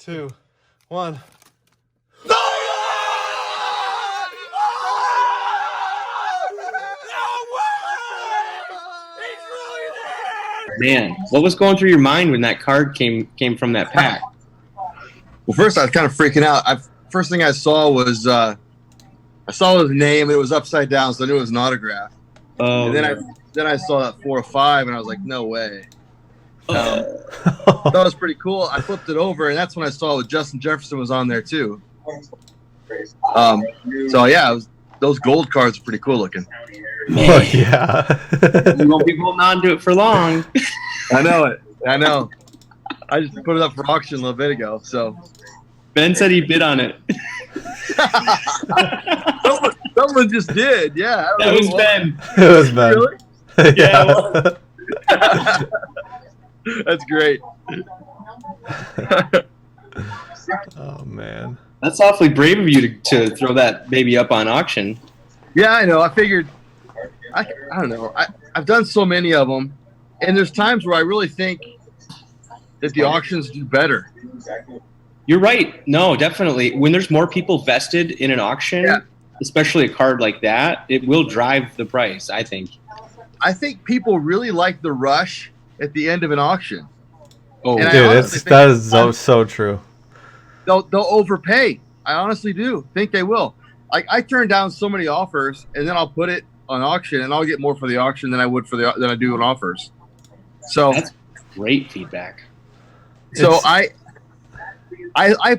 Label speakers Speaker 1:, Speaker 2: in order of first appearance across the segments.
Speaker 1: 2, 1.
Speaker 2: Man, what was going through your mind when that card came from that pack?
Speaker 3: Well, first I was kind of freaking out. First thing I saw was I saw his name. It was upside down, so I knew it was an autograph.
Speaker 2: Oh,
Speaker 3: And then I saw that 4 or 5, and I was like, no way. That was pretty cool. I flipped it over, and that's when I saw Justin Jefferson was on there too. So yeah, those gold cards are pretty cool looking.
Speaker 1: Oh, yeah.
Speaker 2: You won't be holding on to it for long.
Speaker 3: I know it. I know. I just put it up for auction a little bit ago. So
Speaker 2: Ben said he bid on it.
Speaker 3: Someone just did. Yeah.
Speaker 2: That was Ben.
Speaker 1: It was Ben.
Speaker 3: Really?
Speaker 2: Yeah.
Speaker 3: That's great.
Speaker 1: Oh, man.
Speaker 2: That's awfully brave of you to throw that baby up on auction.
Speaker 3: Yeah, I know. I figured. I don't know. I've done so many of them, and there's times where I really think that the auctions do better.
Speaker 2: You're right. No, definitely. When there's more people vested in an auction, especially a card like that, it will drive the price, I think.
Speaker 3: I think people really like the rush at the end of an auction.
Speaker 2: Oh,
Speaker 3: And
Speaker 1: Dude, that is so true.
Speaker 3: They'll overpay. I honestly do think they will. Like, I turn down so many offers, and then I'll put it on auction, and I'll get more for the auction than I would than I do on offers. So
Speaker 2: that's great feedback.
Speaker 3: So I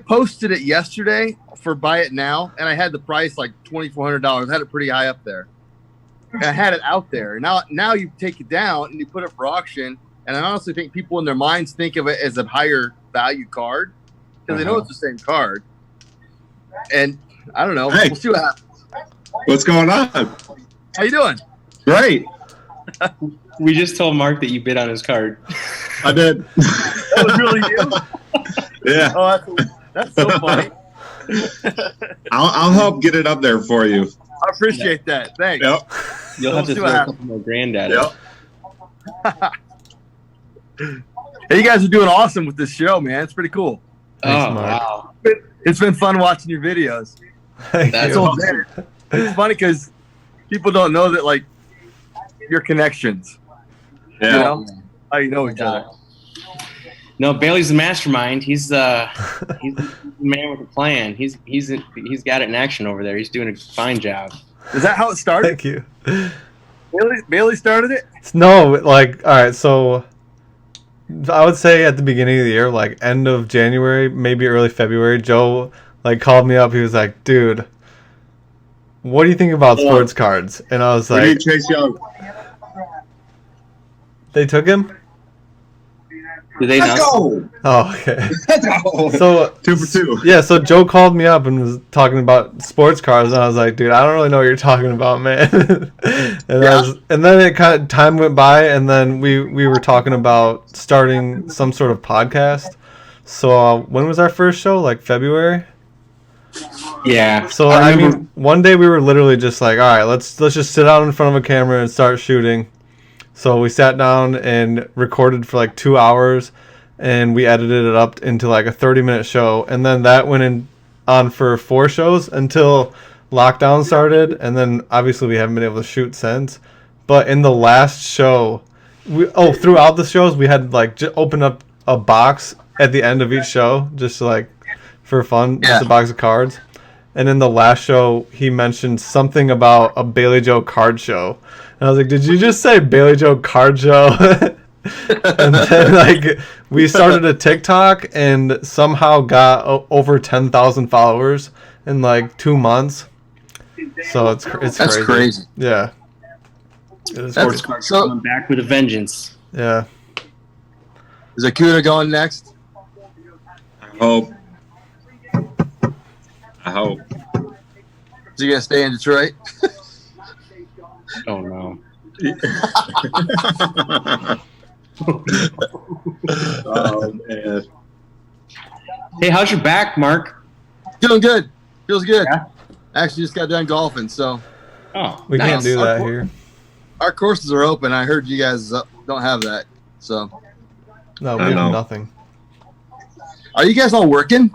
Speaker 3: posted it yesterday for buy it now, and I had the price like $2,400. I had it pretty high up there. And I had it out there. Now you take it down and you put it for auction, and I honestly think people in their minds think of it as a higher value card because they know it's the same card. And I don't know.
Speaker 4: Hey.
Speaker 3: We'll see what happens.
Speaker 4: What's going on?
Speaker 3: How you doing?
Speaker 4: Great.
Speaker 2: We just told Mark that you bid on his card.
Speaker 4: I did.
Speaker 3: That was really you?
Speaker 4: Yeah.
Speaker 3: Oh, that's so funny.
Speaker 4: I'll help get it up there for you.
Speaker 3: I appreciate that. Thanks.
Speaker 4: Yep.
Speaker 2: You'll have to
Speaker 3: see
Speaker 2: throw
Speaker 3: what
Speaker 2: a
Speaker 3: happens.
Speaker 2: couple more grand at it.
Speaker 4: Yep.
Speaker 3: Hey, you guys are doing awesome with this show, man. It's pretty cool.
Speaker 1: Thanks,
Speaker 2: Oh,
Speaker 1: Mark.
Speaker 2: wow.
Speaker 3: It's been fun watching your videos.
Speaker 1: Thank
Speaker 2: That's
Speaker 1: you.
Speaker 2: awesome.
Speaker 3: It's funny because people don't know that, like, your connections.
Speaker 4: Yeah.
Speaker 3: You know? How you know each other.
Speaker 2: No, Bailey's the mastermind. He's the man with a plan. He's got it in action over there. He's doing a fine job.
Speaker 3: Is that how it started?
Speaker 1: Thank you.
Speaker 3: Bailey started it?
Speaker 1: No, like, all right, so I would say at the beginning of the year, like end of January, maybe early February, Joe like called me up. He was like, dude, what do you think about sports cards? And I was
Speaker 4: Where do you
Speaker 1: like,
Speaker 4: Chase Young?
Speaker 1: they took him?
Speaker 2: Do they
Speaker 4: Let's
Speaker 2: not?
Speaker 4: go.
Speaker 1: Oh, okay.
Speaker 4: Let's go.
Speaker 1: So
Speaker 4: 2 for 2.
Speaker 1: yeah, so Joe called me up and was talking about sports cars, and I was like, dude, I don't really know what you're talking about, man. And then it kind of time went by, and then we were talking about starting some sort of podcast. So when was our first show? Like February?
Speaker 2: Yeah.
Speaker 1: So I mean, one day we were literally just like, all right, let's just sit out in front of a camera and start shooting. So we sat down and recorded for like 2 hours, and we edited it up into like a 30-minute show. And then that went on for 4 shows until lockdown started. And then obviously we haven't been able to shoot since. But in the last show, throughout the shows, we had like open up a box at the end of each show, just like for fun, just a box of cards. And in the last show, he mentioned something about a Baileyjoe card show. And I was like, did you just say Baileyjoe card show? And then like we started a TikTok and somehow got over 10,000 followers in like 2 months. So it's
Speaker 3: That's crazy.
Speaker 1: Yeah. It is
Speaker 2: Sports cards coming back with a vengeance.
Speaker 1: Yeah.
Speaker 3: Is Akuda going next?
Speaker 4: I hope.
Speaker 3: Is he going to stay in Detroit?
Speaker 2: Oh no.
Speaker 4: Oh man.
Speaker 2: Hey, how's your back, Mark?
Speaker 3: Doing good. Feels good.
Speaker 2: Yeah?
Speaker 3: Actually, just got done golfing, so
Speaker 2: Oh,
Speaker 1: We
Speaker 2: nice.
Speaker 1: can't do that here.
Speaker 3: our courses are open. I heard you guys don't have that, so
Speaker 1: No, we
Speaker 4: I
Speaker 1: have
Speaker 4: know.
Speaker 1: nothing.
Speaker 3: Are you guys all working?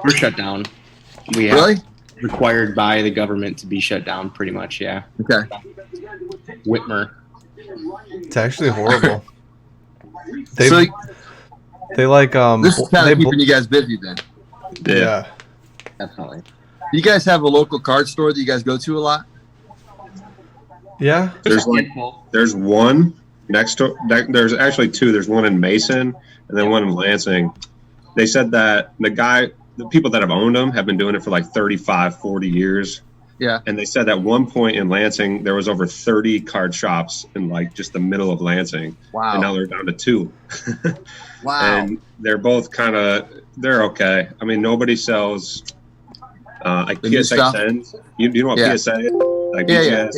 Speaker 2: We're shut down. We have
Speaker 3: Really?
Speaker 2: required by the government to be shut down, pretty much. Yeah.
Speaker 3: Okay.
Speaker 2: Whitmer.
Speaker 1: It's actually horrible.
Speaker 3: So
Speaker 1: They like
Speaker 3: this is kind
Speaker 1: they
Speaker 3: of keeping you guys busy then.
Speaker 1: yeah.
Speaker 2: Definitely.
Speaker 3: You guys have a local card store that you guys go to a lot?
Speaker 1: Yeah.
Speaker 4: There's one next to. There's actually two. There's one in Mason and then one in Lansing. They said that the people that have owned them have been doing it for like 35, 40 years.
Speaker 3: Yeah.
Speaker 4: And they said at one point in Lansing there was over 30 card shops in like just the middle of Lansing.
Speaker 3: Wow.
Speaker 4: And now they're down to 2.
Speaker 3: Wow.
Speaker 4: And they're both they're okay. I mean, nobody sells like
Speaker 3: The new
Speaker 4: PSA
Speaker 3: stuff?
Speaker 4: 10s. You know what
Speaker 3: Yeah.
Speaker 4: PSA is? Like
Speaker 3: Yeah.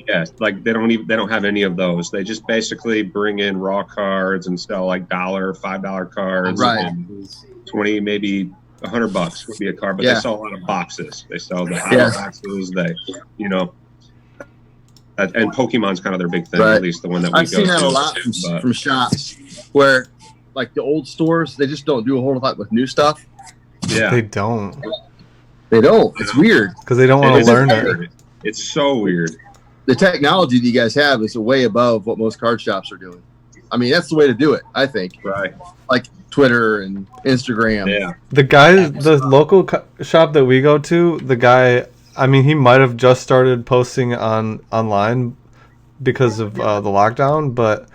Speaker 4: Yeah, like they don't have any of those. They just basically bring in raw cards and sell like $5 cards.
Speaker 3: Right.
Speaker 4: And 20, maybe $100 would be a card, but
Speaker 3: Yeah.
Speaker 4: they sell a lot of boxes. They sell the hot
Speaker 3: Yes.
Speaker 4: boxes. And Pokemon's kind of their big thing,
Speaker 3: Right.
Speaker 4: at least the one that we
Speaker 3: I've
Speaker 4: go
Speaker 3: seen that
Speaker 4: to.
Speaker 3: a lot from shops where, like the old stores, they just don't do a whole lot with new stuff.
Speaker 4: Yeah,
Speaker 1: They don't,
Speaker 3: They don't. It's weird.
Speaker 1: because they don't want
Speaker 4: It
Speaker 1: to
Speaker 4: is
Speaker 1: learn
Speaker 4: weird.
Speaker 1: it.
Speaker 4: It's so weird.
Speaker 3: The technology that you guys have is way above what most card shops are doing. I mean, that's the way to do it, I think.
Speaker 4: Right.
Speaker 3: Like Twitter and Instagram.
Speaker 4: Yeah.
Speaker 1: The local shop that we go to, the guy, I mean, he might have just started posting online because of the lockdown, but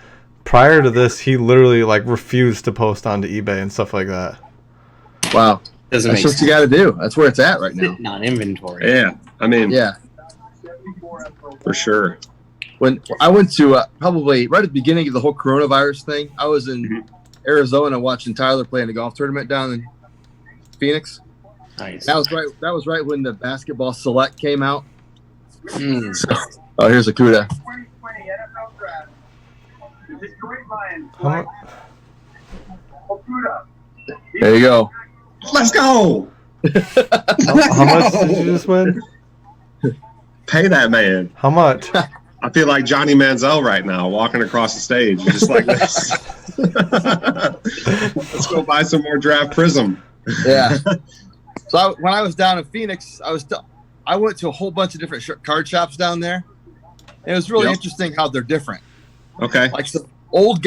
Speaker 1: prior to this, he literally like refused to post onto eBay and stuff like that.
Speaker 3: Wow.
Speaker 2: Doesn't
Speaker 3: That's
Speaker 2: make
Speaker 3: what you got to do. That's where it's at right now.
Speaker 2: Sitting on inventory.
Speaker 4: Yeah. I mean,
Speaker 3: Yeah.
Speaker 4: for sure.
Speaker 3: When I went to probably right at the beginning of the whole coronavirus thing, I was in Arizona watching Tyler play in a golf tournament down in Phoenix.
Speaker 2: Nice.
Speaker 3: That was right when the basketball select came out.
Speaker 2: Mm.
Speaker 3: Oh, here's a CUDA.
Speaker 1: How
Speaker 3: There you go.
Speaker 4: Let's go.
Speaker 1: how much did you just win?
Speaker 4: Pay that man.
Speaker 1: How much?
Speaker 4: I feel like Johnny Manziel right now, walking across the stage, just like this. Let's go buy some more draft prism.
Speaker 3: Yeah. So when I was down in Phoenix, I went to a whole bunch of different card shops down there. And it was really interesting how they're different.
Speaker 4: Okay.
Speaker 3: Like some old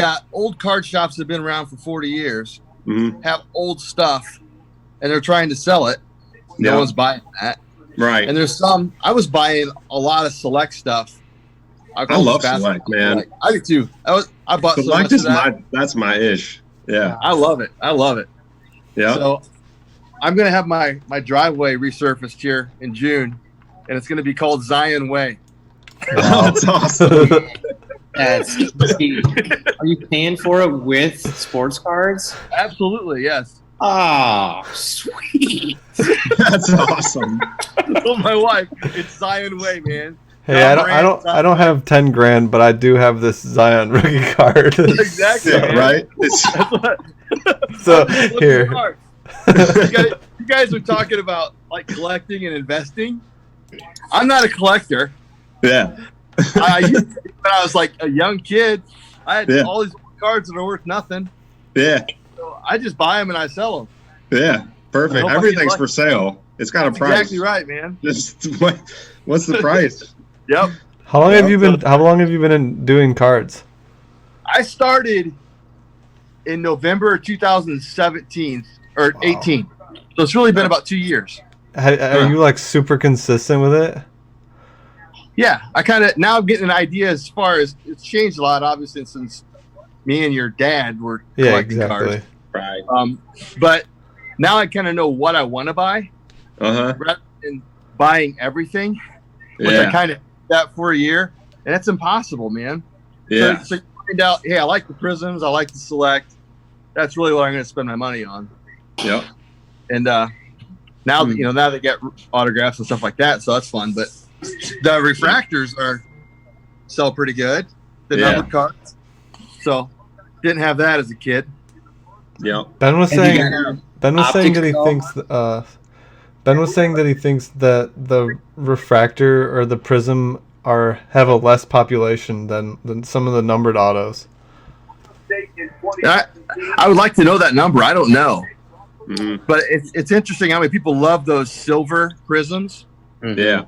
Speaker 3: card shops that have been around for 40 years have old stuff, and they're trying to sell it. No one's buying that.
Speaker 4: Right.
Speaker 3: And there's some. I was buying a lot of Select stuff.
Speaker 4: I love Select, man.
Speaker 3: I do too. I bought
Speaker 4: Select
Speaker 3: so
Speaker 4: is that's my ish. Yeah.
Speaker 3: I love it.
Speaker 4: Yeah.
Speaker 3: So I'm gonna have my driveway resurfaced here in June, and it's gonna be called Zion Way.
Speaker 4: That's awesome.
Speaker 2: Are you paying for it with sports cards?
Speaker 3: Absolutely, yes.
Speaker 2: Oh, sweet.
Speaker 4: That's awesome.
Speaker 3: I told my wife it's Zion Way, man.
Speaker 1: Hey, I don't have 10 grand, but I do have this Zion rookie card.
Speaker 3: Exactly.
Speaker 4: Yeah, right.
Speaker 1: So here.
Speaker 3: You guys are talking about like collecting and investing. I'm not a collector.
Speaker 4: Yeah.
Speaker 3: I used to be when I was like a young kid. I had all these cards that are worth nothing.
Speaker 4: Yeah.
Speaker 3: So I just buy them and I sell them.
Speaker 4: Yeah. Perfect. Everything's for sale. It's got a price.
Speaker 3: Exactly right, man.
Speaker 4: Just what's the price?
Speaker 3: Yep.
Speaker 1: How long have you been doing cards?
Speaker 3: I started in November 2017 or 18. So it's really been about 2 years.
Speaker 1: Are you like super consistent with it?
Speaker 3: Yeah, I kind of now I'm getting an idea as far as it's changed a lot, obviously, since me and your dad were collecting cards.
Speaker 4: Right.
Speaker 3: But now I kind of know what I want to buy, rather than buying everything. Which I kind of did that for a year, and it's impossible, man.
Speaker 4: Yeah.
Speaker 3: So you find out, hey, I like the prisms, I like the Select. That's really what I'm going to spend my money on.
Speaker 4: Yep.
Speaker 3: And now now they get autographs and stuff like that, so that's fun. But the refractors sell pretty good. The numbered cards. So didn't have that as a kid.
Speaker 4: Yeah.
Speaker 1: Ben was saying that he
Speaker 2: optics
Speaker 1: thinks Ben was saying that he thinks that the refractor or the prism have a less population than some of the numbered autos.
Speaker 3: I would like to know that number. I don't know.
Speaker 4: Mhm.
Speaker 3: But it's interesting how many people love those silver prisms.
Speaker 2: Mhm.
Speaker 4: Yeah.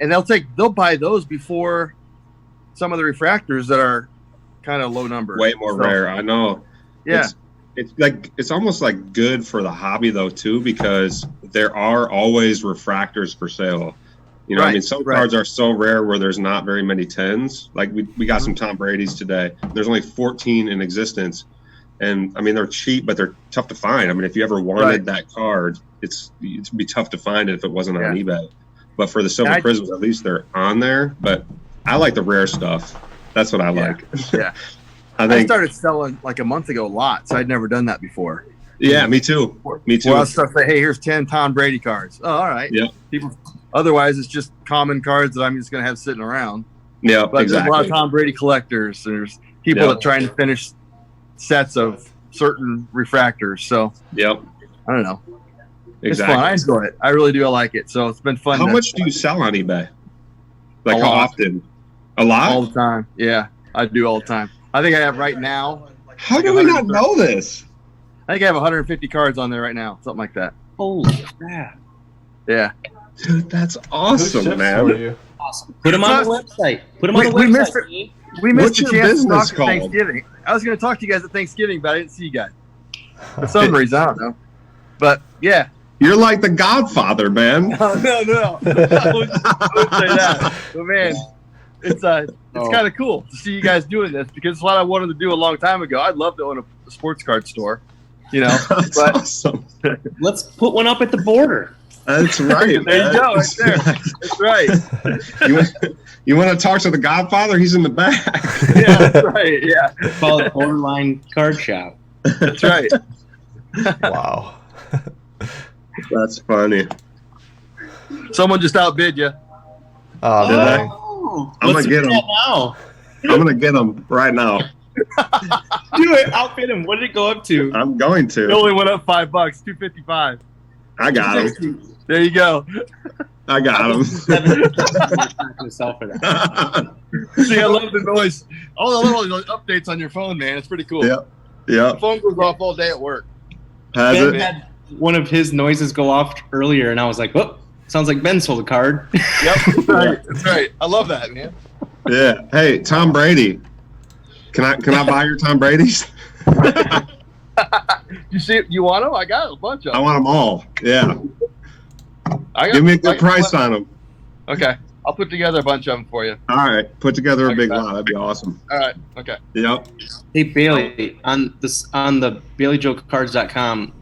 Speaker 3: And they'll buy those before some of the refractors that are kind of low number.
Speaker 4: Way more rare. I know.
Speaker 3: Yeah.
Speaker 4: It's almost like good for the hobby though too, because there are always refractors for sale. You know, I
Speaker 3: Right,
Speaker 4: mean, some
Speaker 3: right.
Speaker 4: cards are so rare where there's not very many 10s. Like we got some Tom Brady's today. There's only 14 in existence, and I mean they're cheap, but they're tough to find. I mean, if you ever wanted
Speaker 3: Right.
Speaker 4: that card, it'd be tough to find it if it wasn't on
Speaker 3: Yeah.
Speaker 4: eBay. But for the silver prisms, at least they're on there. But I like the rare stuff. That's what I like.
Speaker 3: Yeah.
Speaker 4: I
Speaker 3: I
Speaker 4: think.
Speaker 3: started selling like a month ago lots. I'd never done that before.
Speaker 4: Yeah, me too. Me too.
Speaker 3: Well, I'll start saying, hey, here's 10 Tom Brady cards. Oh, all right.
Speaker 4: Yeah.
Speaker 3: Otherwise, it's just common cards that I'm just going to have sitting around.
Speaker 4: Yeah,
Speaker 3: But
Speaker 4: exactly.
Speaker 3: there's a lot of Tom Brady collectors. There's people
Speaker 4: Yeah.
Speaker 3: that trying to finish sets of certain refractors. So
Speaker 4: Yep,
Speaker 3: I don't know. It's
Speaker 4: exactly.
Speaker 3: fun. I enjoy it. I really do. I like it. So it's been fun.
Speaker 4: How much do you sell on eBay? Like
Speaker 3: A
Speaker 4: how
Speaker 3: lot.
Speaker 4: often? A lot?
Speaker 3: All the time. Yeah, I do all the time. I think I have right now.
Speaker 4: How
Speaker 3: like
Speaker 4: do we not
Speaker 3: 130.
Speaker 4: know this?
Speaker 3: I think I have 150 cards on there right now. Something like that.
Speaker 2: Holy crap!
Speaker 3: Yeah.
Speaker 4: Dude, that's
Speaker 1: Who
Speaker 4: awesome,
Speaker 1: ships for
Speaker 4: man.
Speaker 1: you?
Speaker 2: Awesome. Put them on the website. Put them on the
Speaker 3: We
Speaker 2: website.
Speaker 3: missed it.
Speaker 2: Steve.
Speaker 3: We missed
Speaker 4: What's
Speaker 3: the
Speaker 4: your
Speaker 3: chance to
Speaker 4: business
Speaker 3: talk
Speaker 4: called?
Speaker 3: at Thanksgiving. I was going to talk to you guys at Thanksgiving, but I didn't see you guys for some reason. I don't know. But yeah.
Speaker 4: You're like the Godfather, man.
Speaker 3: No. I wouldn't say that. But man, it's kind of cool to see you guys doing this because it's what I wanted to do a long time ago. I'd love to own a sports card store, you know.
Speaker 4: That's
Speaker 3: But
Speaker 4: awesome.
Speaker 2: Let's put one up at the border.
Speaker 4: That's right.
Speaker 3: there
Speaker 4: man.
Speaker 3: you go, right there. That's right.
Speaker 4: You want to talk to the Godfather? He's in the back.
Speaker 3: Yeah, that's right. Yeah,
Speaker 2: Call it Borderline Card Shop.
Speaker 3: that's right.
Speaker 1: Wow.
Speaker 4: That's funny.
Speaker 3: Someone just outbid you.
Speaker 1: Oh, did I?
Speaker 2: Oh,
Speaker 4: I'm
Speaker 2: let's
Speaker 4: gonna get
Speaker 2: do
Speaker 4: him.
Speaker 2: that now.
Speaker 4: I'm gonna get him right now.
Speaker 2: Do it. Outbid him. What did it go up to?
Speaker 4: I'm going
Speaker 3: It
Speaker 4: to.
Speaker 3: only went up $5, $255.
Speaker 4: I got him.
Speaker 3: There you go.
Speaker 4: I got him.
Speaker 2: Not gonna sell for that.
Speaker 3: See, I love the noise. All the little updates on your phone, man. It's pretty cool.
Speaker 4: Yep. Yep.
Speaker 3: The phone goes off all day at work.
Speaker 4: Has
Speaker 2: Ben
Speaker 4: it?
Speaker 2: had one of his noises go off earlier, and I was like, "Oh, sounds like Ben sold a card."
Speaker 3: Yep, that's right. That's right. I love that, man.
Speaker 4: Yeah. Hey, Tom Brady. Can I buy your Tom Brady's?
Speaker 3: You see, you want them? I got a bunch of
Speaker 4: I
Speaker 3: them.
Speaker 4: want them all. Yeah.
Speaker 3: I got,
Speaker 4: Give me a good
Speaker 3: I-
Speaker 4: price on them.
Speaker 3: Okay, I'll put together a bunch of them for you.
Speaker 4: All right. Put together a
Speaker 3: I
Speaker 4: big
Speaker 3: got it.
Speaker 4: lot. That'd be awesome.
Speaker 3: All right. Okay.
Speaker 4: Yep.
Speaker 2: Hey Bailey, on the Baileyjoecards.com.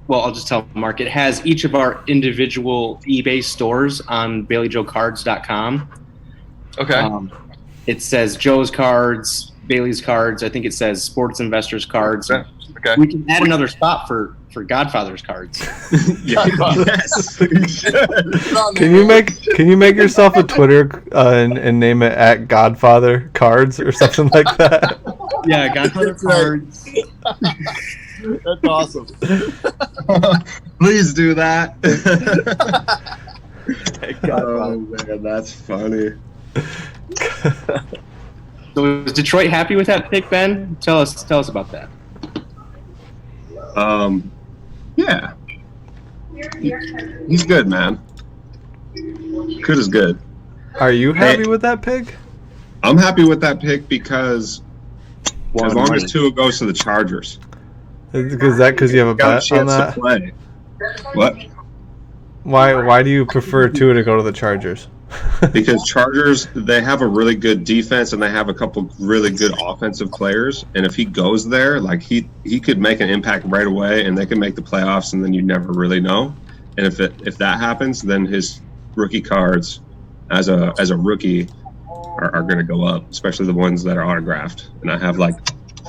Speaker 2: Well, I'll just tell Mark. It has each of our individual eBay stores on Baileyjoecards.com.
Speaker 3: Okay.
Speaker 2: It says Joe's Cards, Bailey's Cards. I think it says Sports Investors Cards.
Speaker 3: Okay.
Speaker 2: We can add another spot for Godfather's Cards.
Speaker 4: Yes.
Speaker 1: Can you make yourself a Twitter and name it at Godfather Cards or something like that?
Speaker 2: Yeah, Godfather Cards.
Speaker 3: That's awesome.
Speaker 4: Please do that.
Speaker 3: God,
Speaker 4: Oh man, that's funny.
Speaker 2: So is Detroit happy with that pick, Ben? Tell us about that.
Speaker 4: Yeah. He's good, man. Good is good.
Speaker 1: Are you happy with that pick?
Speaker 4: I'm happy with that pick because as long
Speaker 3: money.
Speaker 4: as Tua goes to the Chargers,
Speaker 1: Because you have a
Speaker 4: got a
Speaker 1: bet on
Speaker 4: chance to
Speaker 1: that.
Speaker 4: play. What?
Speaker 1: Why do you prefer Tua to go to the Chargers?
Speaker 4: Because Chargers, they have a really good defense and they have a couple really good offensive players. And if he goes there, like he could make an impact right away, and they can make the playoffs, and then you never really know. And if that happens, then his rookie cards as a rookie are going to go up, especially the ones that are autographed. And I have like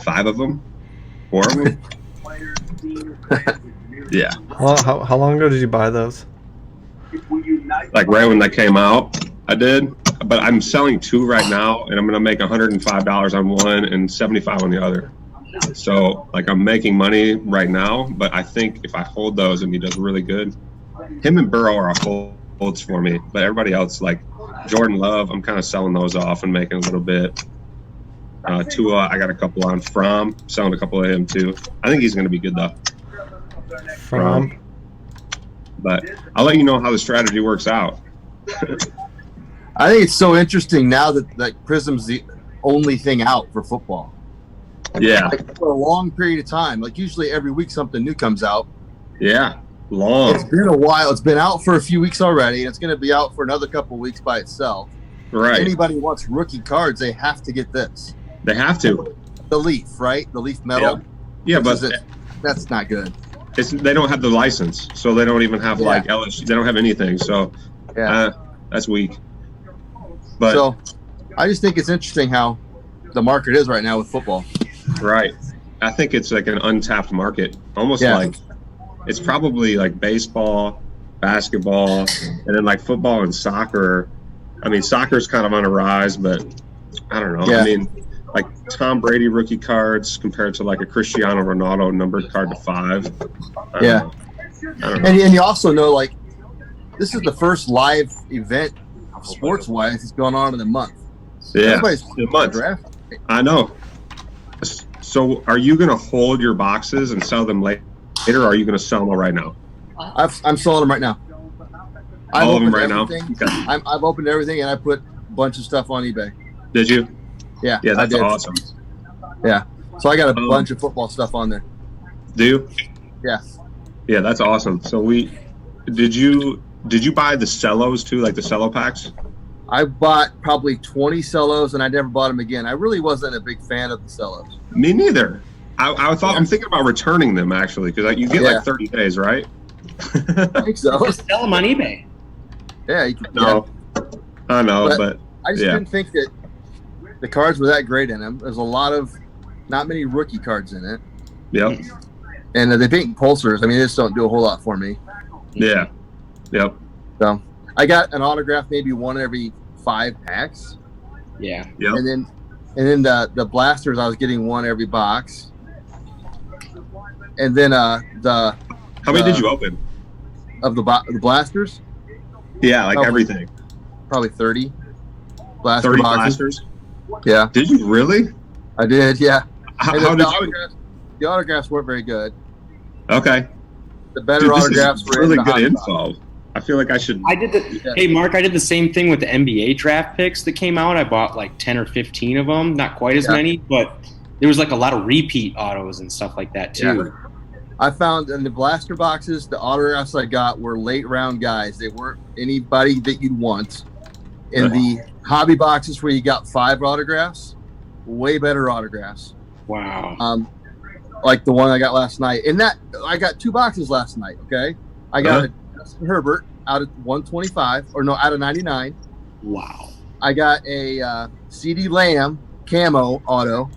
Speaker 4: 5 of them, 4 of them. Yeah,
Speaker 1: Well, how long ago did you buy those?
Speaker 4: like right when they came out, I did. But I'm selling 2 right now, and I'm going to make $105 on one and $75 on the other. So like I'm making money right now, but I think if I hold those and he does really good, him and Burrow are holds for me. But everybody else, like Jordan Love, I'm kind of selling those off and making a little bit. Tua, I got a couple on. From selling a couple of him too. I think he's going to be good though.
Speaker 1: From.
Speaker 4: But I'll let you know how the strategy works out.
Speaker 3: I think it's so interesting now that Prism's the only thing out for football.
Speaker 4: Yeah.
Speaker 3: Like for a long period of time. Like usually every week something new comes out.
Speaker 4: Yeah. Long.
Speaker 3: It's been a while. It's been out for a few weeks already, and it's going to be out for another couple of weeks by itself.
Speaker 4: Right.
Speaker 3: If anybody wants rookie cards, they have to get this.
Speaker 4: They have to.
Speaker 3: The Leaf, right? The Leaf metal.
Speaker 4: Yeah, but
Speaker 3: that's not good.
Speaker 4: they don't have the license, so they don't even have like LSU. They don't have anything, so that's weak. But
Speaker 3: so I just think it's interesting how the market is right now with football.
Speaker 4: Right. I think it's like an untapped market, almost like it's probably like baseball, basketball, and then like football and soccer. I mean, soccer's kind of on a rise, but I don't know.
Speaker 3: Yeah.
Speaker 4: I mean, like Tom Brady rookie cards compared to like a Cristiano Ronaldo numbered card to 5. I don't know.
Speaker 3: And you also know, like, this is the first live event sports-wise that's going on in the month.
Speaker 4: Yeah,
Speaker 3: everybody's
Speaker 4: the month.
Speaker 3: Draft.
Speaker 4: I know. So, are you going to hold your boxes and sell them later, or are you going to sell them right now?
Speaker 3: I'm selling them right now.
Speaker 4: All of them right now?
Speaker 3: Okay. I've opened everything, and I put a bunch of stuff on eBay.
Speaker 4: Did you?
Speaker 3: Yeah.
Speaker 4: Yeah, that's awesome.
Speaker 3: Yeah. So I got a bunch of football stuff on there.
Speaker 4: Do you?
Speaker 3: Yeah.
Speaker 4: Yeah, that's awesome. So did you buy the cellos too, like the cello packs?
Speaker 3: I bought probably 20 cellos, and I never bought them again. I really wasn't a big fan of the cellos.
Speaker 4: Me neither. I'm thinking about returning them actually, because you get like 30 days, right?
Speaker 3: I think so.
Speaker 2: Just sell them on eBay.
Speaker 3: Yeah, you can.
Speaker 4: No, I know, but
Speaker 3: I just didn't think that the cards were that great in them. There's not many rookie cards in it.
Speaker 4: Yep.
Speaker 3: And the pink pulsers, I mean, they just don't do a whole lot for me.
Speaker 4: Yeah. Yep.
Speaker 3: So I got an autograph maybe one every 5 packs.
Speaker 2: Yeah.
Speaker 4: Yep.
Speaker 3: And then the blasters, I was getting one every box. And then
Speaker 4: how many did you open?
Speaker 3: Of the blasters?
Speaker 4: Yeah, like everything.
Speaker 3: Probably 30.
Speaker 4: 30
Speaker 3: boxes.
Speaker 4: blasters?
Speaker 3: Yeah.
Speaker 4: Did you really?
Speaker 3: I did, yeah.
Speaker 4: How did
Speaker 3: the autographs weren't very good.
Speaker 4: Okay.
Speaker 3: The better autographs
Speaker 4: were
Speaker 3: really
Speaker 4: good info. I feel like I should.
Speaker 2: Hey, Mark, I did the same thing with the NBA draft picks that came out. I bought like 10 or 15 of them. Not quite as many, but there was like a lot of repeat autos and stuff like that too.
Speaker 3: Yeah. I found in the blaster boxes, the autographs I got were late round guys. They weren't anybody that you'd want. In the hobby boxes where you got 5 autographs, way better autographs.
Speaker 2: Wow.
Speaker 3: Like the one I got last night. And that I got 2 boxes last night. Okay, I got a Justin Herbert out of 125, or no, out of 99.
Speaker 2: Wow.
Speaker 3: I got a CD Lamb camo auto.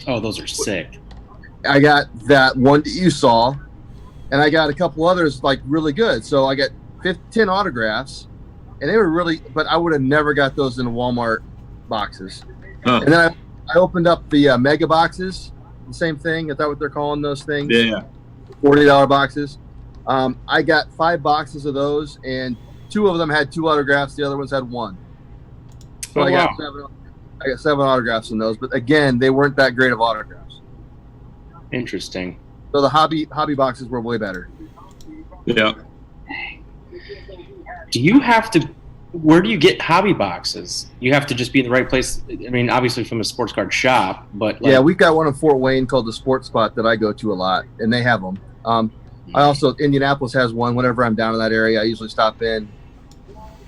Speaker 2: Oh, those are sick.
Speaker 3: I got that one that you saw, and I got a couple others like really good. So I got 10 autographs, and they were really. But I would have never got those in Walmart boxes.
Speaker 4: Huh.
Speaker 3: And then I opened up the mega boxes. The same thing. Is that what they're calling those things?
Speaker 4: Yeah.
Speaker 3: $40 boxes. I got 5 boxes of those, and 2 of them had 2 autographs. The other ones had 1. So I got 7 autographs in those. But again, they weren't that great of autographs.
Speaker 2: Interesting.
Speaker 3: So the hobby boxes were way better.
Speaker 4: Yeah.
Speaker 2: Do you have to? Where do you get hobby boxes? You have to just be in the right place. I mean, obviously from a sports card shop, but
Speaker 3: yeah, we've got one in Fort Wayne called the Sports Spot that I go to a lot, and they have them. I also Indianapolis has one. Whenever I'm down in that area, I usually stop in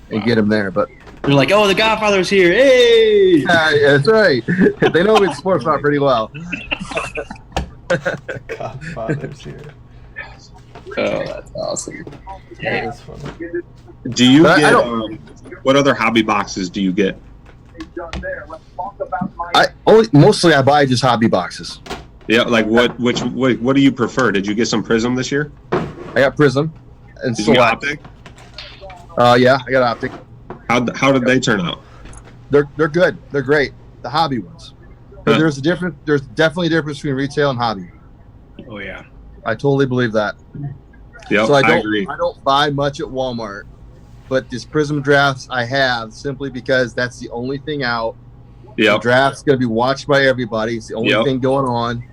Speaker 3: and get them there. But
Speaker 2: they're like, "Oh, the Godfather's here! Hey!"
Speaker 3: Yeah, that's right. They know me at the Sports Spot pretty well.
Speaker 1: Godfather's here.
Speaker 2: Oh, that's awesome.
Speaker 1: That is funny.
Speaker 4: Do you get what other hobby boxes do you get?
Speaker 3: Mostly I buy just hobby boxes.
Speaker 4: Yeah, like what do you prefer? Did you get some Prism this year?
Speaker 3: I got Prism and
Speaker 4: Did you get Optic?
Speaker 3: Yeah, I got Optic.
Speaker 4: How did they turn out?
Speaker 3: They're good. They're great. The hobby ones. But there's definitely a difference between retail and hobby.
Speaker 2: Oh yeah.
Speaker 3: I totally believe that.
Speaker 4: Yeah,
Speaker 3: so I
Speaker 4: agree.
Speaker 3: I don't buy much at Walmart, but this Prism drafts I have simply because that's the only thing out. The
Speaker 4: Yep.
Speaker 3: draft's going to be watched by everybody. It's the only
Speaker 4: Yep.
Speaker 3: thing going on.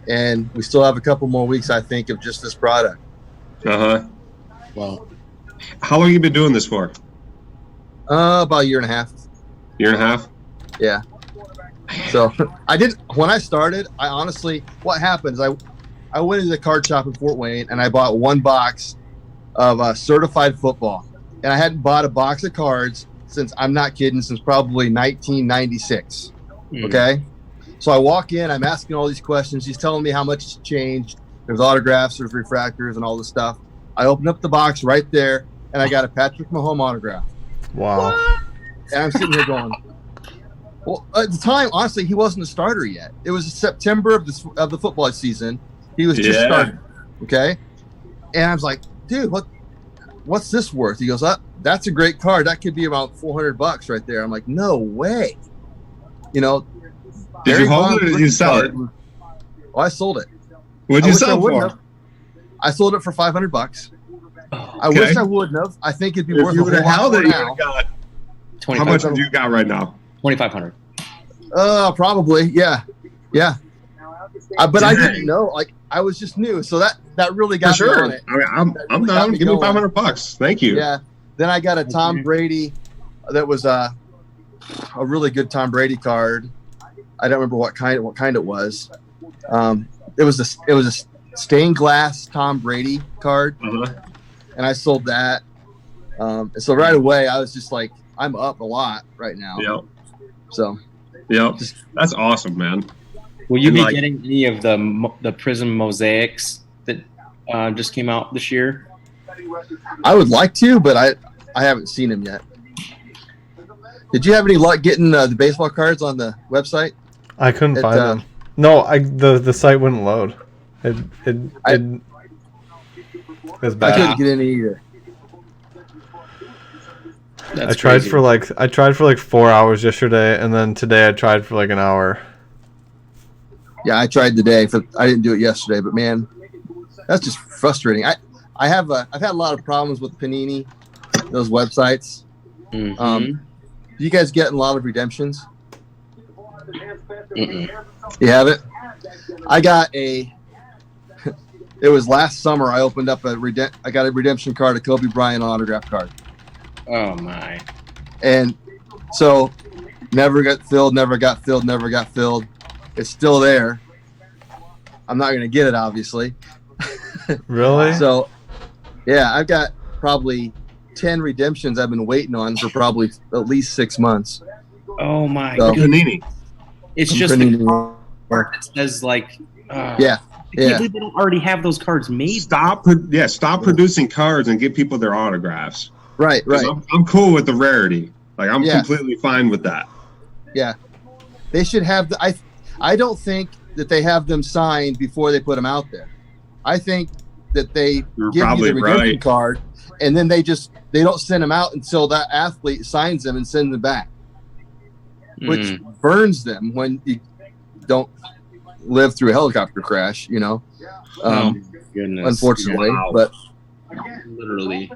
Speaker 3: And we still have a couple more weeks, I think, of just this product.
Speaker 4: Uh-huh.
Speaker 3: Well,
Speaker 4: How long you been doing this for?
Speaker 3: about a year and a half.
Speaker 4: Year and a half?
Speaker 3: Yeah. So when I started, I honestly, what happens, I went into the card shop in Fort Wayne and I bought one box of certified football. And I hadn't bought a box of cards since, I'm not kidding, since probably 1996. Okay. So I walk in, I'm asking all these questions. He's telling me how much has changed. There's autographs, there's refractors and all this stuff. I open up the box right there and I got a Patrick Mahomes autograph.
Speaker 1: Wow.
Speaker 3: And I'm sitting here going, well, at the time, honestly, he wasn't a starter yet. It was September of the football season. He was just starting. Okay. And I was like, dude, what's this worth? He goes, that's a great card. That could be about $400 right there. I'm like, no way. You know,
Speaker 4: Did you hold it or did you sell it?
Speaker 3: Oh, I sold it.
Speaker 4: What'd you sell it for?
Speaker 3: I sold it for $500. I
Speaker 4: Okay.
Speaker 3: wish I wouldn't have. I think it'd be
Speaker 4: If
Speaker 3: worth
Speaker 4: you
Speaker 3: a
Speaker 4: would have
Speaker 3: whole lot
Speaker 4: held
Speaker 3: more
Speaker 4: it, you
Speaker 3: now.
Speaker 4: would have got. How
Speaker 2: 25
Speaker 4: much have you got right now?
Speaker 2: 2,500.
Speaker 3: Probably, yeah. But I didn't know. Like, I was just new, so that really got
Speaker 4: For
Speaker 3: me
Speaker 4: sure.
Speaker 3: on it.
Speaker 4: I mean, I'm
Speaker 3: got
Speaker 4: down.
Speaker 3: me
Speaker 4: Give me
Speaker 3: going.
Speaker 4: $500. Thank you.
Speaker 3: Yeah. Then I got a Tom Brady that was a really good Tom Brady card. I don't remember what kind it was. It was a stained glass Tom Brady card,
Speaker 4: Uh-huh.
Speaker 3: and I sold that. So right away, I was just like, I'm up a lot right now.
Speaker 4: Yep.
Speaker 3: So
Speaker 4: Yep. That's awesome, man.
Speaker 2: Will you
Speaker 4: And,
Speaker 2: be
Speaker 4: like-
Speaker 2: getting any of the Prism mosaics that just came out this year?
Speaker 3: I would like to, but I haven't seen them yet. Did you have any luck getting the baseball cards on the website?
Speaker 1: I couldn't find them. No, the site wouldn't load. It was
Speaker 3: I
Speaker 1: bad.
Speaker 3: couldn't get any either.
Speaker 2: That's
Speaker 1: I tried
Speaker 2: crazy.
Speaker 1: for like 4 hours yesterday, and then today I tried for like an hour.
Speaker 3: Yeah, I tried today. I didn't do it yesterday, but man, that's just frustrating. I've had a lot of problems with Panini, those websites.
Speaker 2: Mhm.
Speaker 3: Do you guys get a lot of redemptions?
Speaker 2: Mm-mm.
Speaker 3: You have it? I got it was last summer. I opened up I got a redemption card, a Kobe Bryant autograph card.
Speaker 2: Oh my!
Speaker 3: And so never got filled. It's still there. I'm not going to get it, obviously.
Speaker 1: Really?
Speaker 3: So, yeah, I've got probably 10 redemptions I've been waiting on for probably at least 6 months.
Speaker 2: Oh my!
Speaker 3: So-
Speaker 4: Panini.
Speaker 2: It's
Speaker 3: I'm
Speaker 2: just
Speaker 3: printing
Speaker 2: the
Speaker 3: it.
Speaker 2: card that says like.
Speaker 3: Yeah,
Speaker 2: I can't
Speaker 3: yeah.
Speaker 2: believe they don't already have those cards made.
Speaker 4: Stop producing cards and give people their autographs.
Speaker 3: Right.
Speaker 4: 'Cause I'm cool with the rarity. Like, I'm
Speaker 3: Yeah.
Speaker 4: completely fine with that.
Speaker 3: Yeah. They should have I don't think that they have them signed before they put them out there. I think that they
Speaker 4: You're
Speaker 3: give you
Speaker 4: probably
Speaker 3: the redemption
Speaker 4: right.
Speaker 3: card, and then they don't send them out until that athlete signs them and sends them back, which burns them when you don't live through a helicopter crash, you know.
Speaker 2: Goodness!
Speaker 3: Unfortunately,
Speaker 4: Wow.
Speaker 3: but
Speaker 2: Literally.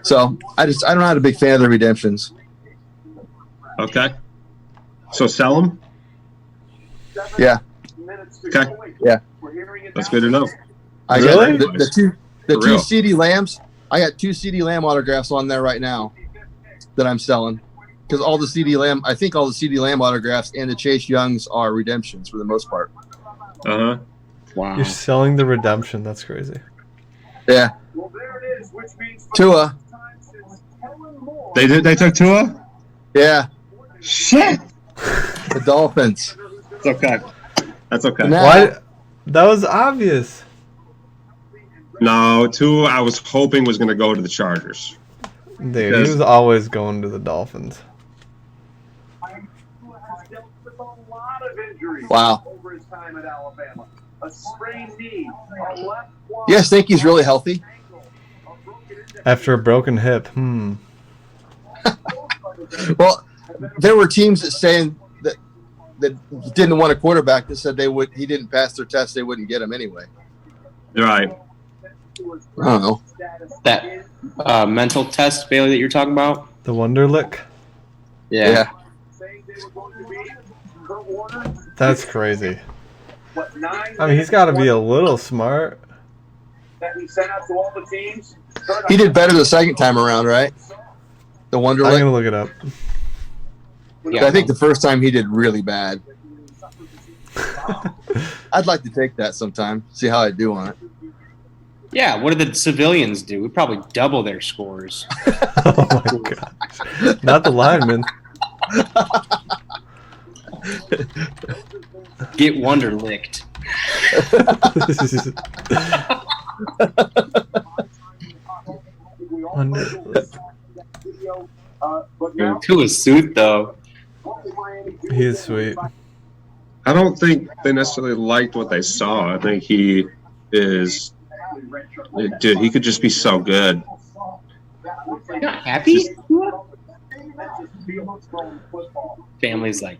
Speaker 3: so I'm not a big fan of the redemptions.
Speaker 4: Okay. So sell them?
Speaker 3: Yeah.
Speaker 4: Okay.
Speaker 3: Yeah.
Speaker 4: That's good to know.
Speaker 3: I
Speaker 1: Really?
Speaker 3: got the
Speaker 4: For
Speaker 3: two
Speaker 4: real.
Speaker 3: CD Lambs. I got 2 CD Lamb autographs on there right now that I'm selling because I think all the CD Lamb autographs and the Chase Youngs are redemptions for the most part.
Speaker 4: Uh-huh.
Speaker 2: Wow.
Speaker 1: You're selling the redemption. That's crazy.
Speaker 3: Yeah. Tua.
Speaker 4: They took Tua?
Speaker 3: Yeah.
Speaker 4: Shit.
Speaker 3: The Dolphins.
Speaker 4: It's okay. That's okay.
Speaker 3: Now-
Speaker 1: Why? That was obvious.
Speaker 4: No, Tua I was hoping was going to go to the Chargers.
Speaker 1: Dude,
Speaker 4: Because-
Speaker 1: he was always going to the Dolphins.
Speaker 3: Wow. You guys think he's really healthy?
Speaker 1: After a broken hip.
Speaker 3: Well, there were teams that saying that didn't want a quarterback that said he didn't pass their test, they wouldn't get him anyway.
Speaker 4: Right.
Speaker 3: I don't know.
Speaker 2: That mental test, Bailey, that you're talking about.
Speaker 1: The Wonderlick.
Speaker 3: Yeah.
Speaker 1: That's crazy. I mean, he's got to be a little smart.
Speaker 3: He did better the second time around, right? The
Speaker 1: I'm
Speaker 3: Wonderlic.
Speaker 1: gonna look it up.
Speaker 2: Yeah,
Speaker 3: I think the first time he did really bad. I'd like to take that sometime. See how I do on it.
Speaker 2: Yeah, what do the civilians do? We probably double their scores.
Speaker 1: Oh my god! Not the lineman.
Speaker 2: Get Wonder licked. To a suit, though.
Speaker 1: He is sweet.
Speaker 4: I don't think they necessarily liked what they saw. I think he is, dude. He could just be so good.
Speaker 2: You're not happy? Family's like,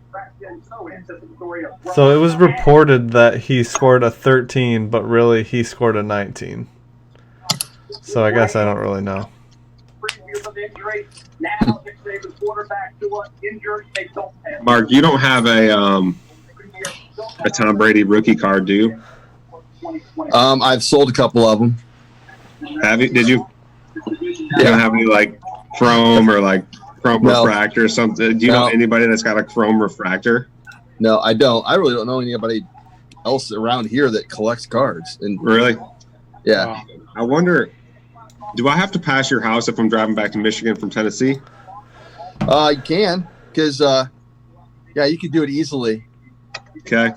Speaker 1: So it was reported that he scored a 13, but really he scored a 19. So I guess I don't really know.
Speaker 4: Mark, you don't have a Tom Brady rookie card, do you?
Speaker 3: I've sold a couple of them.
Speaker 4: Have you? Did you? You don't have any like chrome or like chrome
Speaker 3: No.
Speaker 4: refractor or something? Do you know
Speaker 3: No.
Speaker 4: anybody that's got a chrome refractor?
Speaker 3: No, I don't. I really don't know anybody else around here that collects cards. And
Speaker 4: Really?
Speaker 3: yeah,
Speaker 4: I wonder. Do I have to pass your house if I'm driving back to Michigan from Tennessee?
Speaker 3: you can because yeah, you could do it easily.
Speaker 4: Okay.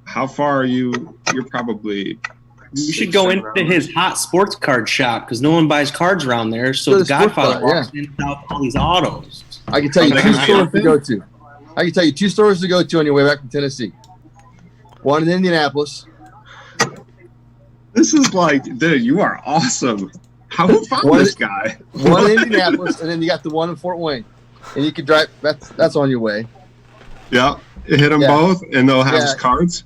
Speaker 4: How far are you? You're probably.
Speaker 2: you should go into his hot sports card shop because no one buys cards around there. So
Speaker 3: Go to
Speaker 2: the
Speaker 3: the sports
Speaker 2: Godfather
Speaker 3: bar,
Speaker 2: walks in without all these autos.
Speaker 3: I can tell you
Speaker 4: Oh, they
Speaker 3: two
Speaker 4: can
Speaker 3: stores
Speaker 4: open?
Speaker 3: to go to. I can tell you two stores to go to on your way back from Tennessee. One in Indianapolis.
Speaker 4: This is like, dude, you are awesome. How who found
Speaker 3: What
Speaker 4: this
Speaker 3: is-
Speaker 4: guy?
Speaker 3: One in Indianapolis, and then you got the one in Fort Wayne. And you can drive. That's on your way.
Speaker 4: Yeah, hit them
Speaker 3: Yeah.
Speaker 4: both, and they'll have
Speaker 3: Yeah.
Speaker 4: his cards.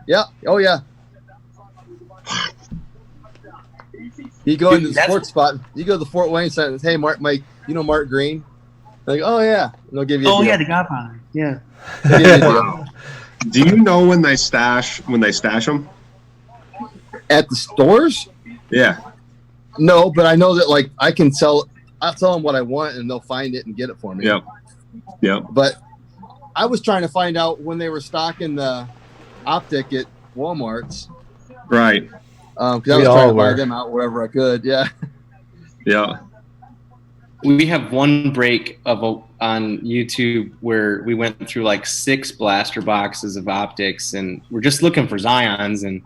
Speaker 3: Yeah. Oh yeah. You go into the
Speaker 2: That's-
Speaker 3: sports spot. You go to the Fort Wayne side and say, "Hey, Mark, Mike, you know Mark Green?" Like, "Oh yeah," and they'll give you. A deal.
Speaker 2: the Godfather. Yeah.
Speaker 3: They'll give you a deal.
Speaker 4: Wow. Do you know when they stash them?
Speaker 3: At the stores?
Speaker 4: Yeah.
Speaker 3: No, but I know that like I can sell. I'll tell them what I want, and they'll find it and get it for me.
Speaker 4: Yep. Yep.
Speaker 3: But I was trying to find out when they were stocking the optic at Walmart's
Speaker 4: Right.
Speaker 3: because I
Speaker 1: We
Speaker 3: was
Speaker 1: all
Speaker 3: trying to buy
Speaker 1: were.
Speaker 3: them out wherever I could. Yeah.
Speaker 4: Yeah.
Speaker 2: We have one break on YouTube where we went through like 6 blaster boxes of optics, and we're just looking for Zions and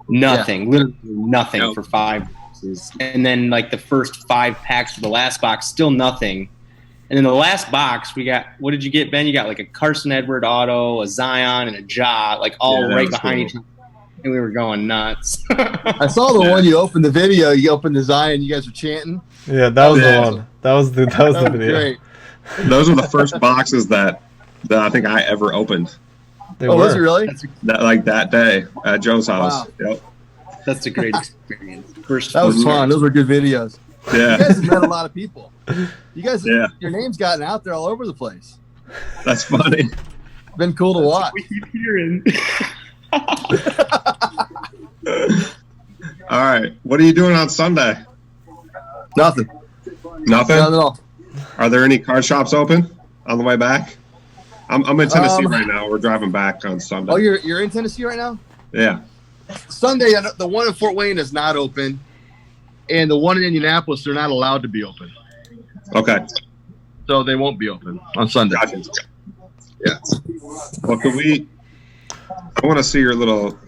Speaker 2: nothing, literally nothing
Speaker 4: Yep.
Speaker 2: for 5 boxes. And then like the first 5 packs for the last box, still nothing. And then the last box, we got, what did you get, Ben? You got like a Carson Edward auto, a Zion, and a Ja, like all
Speaker 4: Yeah, that
Speaker 2: right
Speaker 4: was
Speaker 2: behind
Speaker 4: cool.
Speaker 2: each other. And we were going nuts.
Speaker 3: I saw the one you opened the video. You opened the Zion. You guys were chanting.
Speaker 1: Yeah, that was
Speaker 4: Yeah.
Speaker 1: the one. That was the
Speaker 3: That was
Speaker 1: video.
Speaker 3: great.
Speaker 4: Those were the first boxes that I think I ever opened.
Speaker 1: They
Speaker 3: Oh,
Speaker 1: were.
Speaker 3: was it really?
Speaker 4: That day at Joe's house.
Speaker 3: Wow.
Speaker 4: Yep.
Speaker 2: That's a great experience. First
Speaker 3: That was
Speaker 4: Mhm.
Speaker 3: fun. Those were good videos. You
Speaker 4: Yeah.
Speaker 3: guys have met a lot of people. You guys,
Speaker 4: Yeah.
Speaker 3: your name's gotten out there all over the place.
Speaker 4: That's funny.
Speaker 3: Been cool to watch.
Speaker 2: we keep hearing.
Speaker 4: All right. What are you doing on Sunday?
Speaker 3: Nothing.
Speaker 4: Nothing?
Speaker 3: Not at all.
Speaker 4: Are there any card shops open on the way back? I'm in Tennessee
Speaker 3: Um,
Speaker 4: right now. We're driving back on Sunday.
Speaker 3: Oh, you're in Tennessee right now?
Speaker 4: Yeah.
Speaker 3: Sunday, the one in Fort Wayne is not open, and the one in Indianapolis, they're not allowed to be open.
Speaker 4: Okay.
Speaker 3: So they won't be open on Sunday.
Speaker 4: Gotcha.
Speaker 3: Yeah.
Speaker 4: Well, I want to see your little.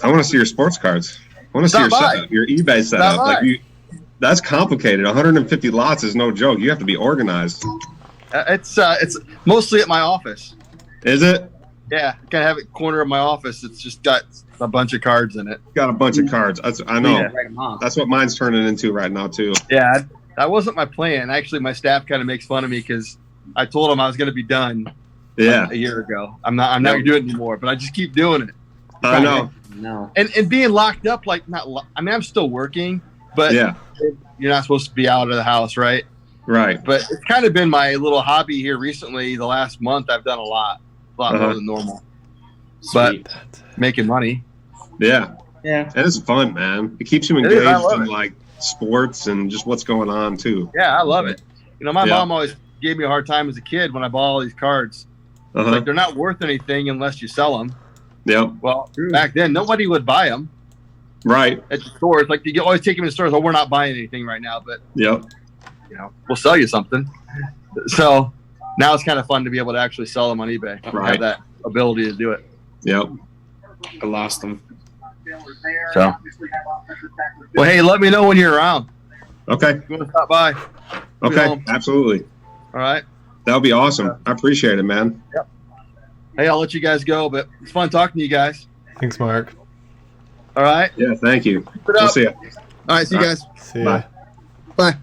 Speaker 4: I want to see your sports cards. I want to see your
Speaker 3: Stop by.
Speaker 4: setup, your eBay setup.
Speaker 3: Stop
Speaker 4: Like
Speaker 3: by.
Speaker 4: that's complicated. 150 lots is no joke. You have to be organized.
Speaker 3: It's mostly at my office.
Speaker 4: Is it?
Speaker 3: Yeah, I kind of have it corner of my office. It's just got a bunch of cards in it.
Speaker 4: Got a bunch of cards. I know.
Speaker 3: Yeah.
Speaker 2: Write 'em off.
Speaker 4: That's what mine's turning into right now too.
Speaker 3: Yeah, that wasn't my plan. Actually, my staff kind of makes fun of me because I told them I was going to be done
Speaker 4: Yeah.
Speaker 3: a year ago. I'm not going to do it anymore, but I just keep doing it.
Speaker 4: I know.
Speaker 2: No.
Speaker 3: And being locked up, like I'm still working, but
Speaker 4: Yeah.
Speaker 3: you're not supposed to be out of the house, right?
Speaker 4: Right.
Speaker 3: But it's kind of been my little hobby here recently. The last month, I've done a lot more than normal.
Speaker 2: Sweet.
Speaker 3: But making money.
Speaker 4: Yeah.
Speaker 2: Yeah.
Speaker 4: And it's fun, man. It keeps you
Speaker 3: It is. I
Speaker 4: engaged
Speaker 3: love
Speaker 4: in
Speaker 3: it.
Speaker 4: like sports and just what's going on too.
Speaker 3: Yeah, I love it. You know, my
Speaker 4: Yeah.
Speaker 3: mom always gave me a hard time as a kid when I bought all these cards.
Speaker 4: Uh-huh.
Speaker 3: Like, they're not worth anything unless you sell them.
Speaker 4: Yep.
Speaker 3: Well, back then, nobody would buy them
Speaker 4: Right.
Speaker 3: at the stores. Like, you always take them to stores. Oh, we're not buying anything right now, but
Speaker 4: Yep.
Speaker 3: you know, we'll sell you something. So now it's kind of fun to be able to actually sell them on eBay. And
Speaker 4: Right.
Speaker 3: have that ability to do it.
Speaker 4: Yep.
Speaker 2: I lost them.
Speaker 3: So, well, hey, let me know when you're around.
Speaker 4: Okay.
Speaker 3: If you want to stop by.
Speaker 4: Okay.
Speaker 3: home.
Speaker 4: Absolutely.
Speaker 3: All right.
Speaker 4: That would be awesome. I appreciate it, man.
Speaker 3: Hey, I'll let you guys go, but it's fun talking to you guys.
Speaker 1: Thanks, Mark.
Speaker 3: All right.
Speaker 4: Yeah. Thank you.
Speaker 3: Keep it
Speaker 4: We'll
Speaker 3: up.
Speaker 4: see you.
Speaker 3: All right. See you guys.
Speaker 1: See ya.
Speaker 4: Bye.
Speaker 3: Bye.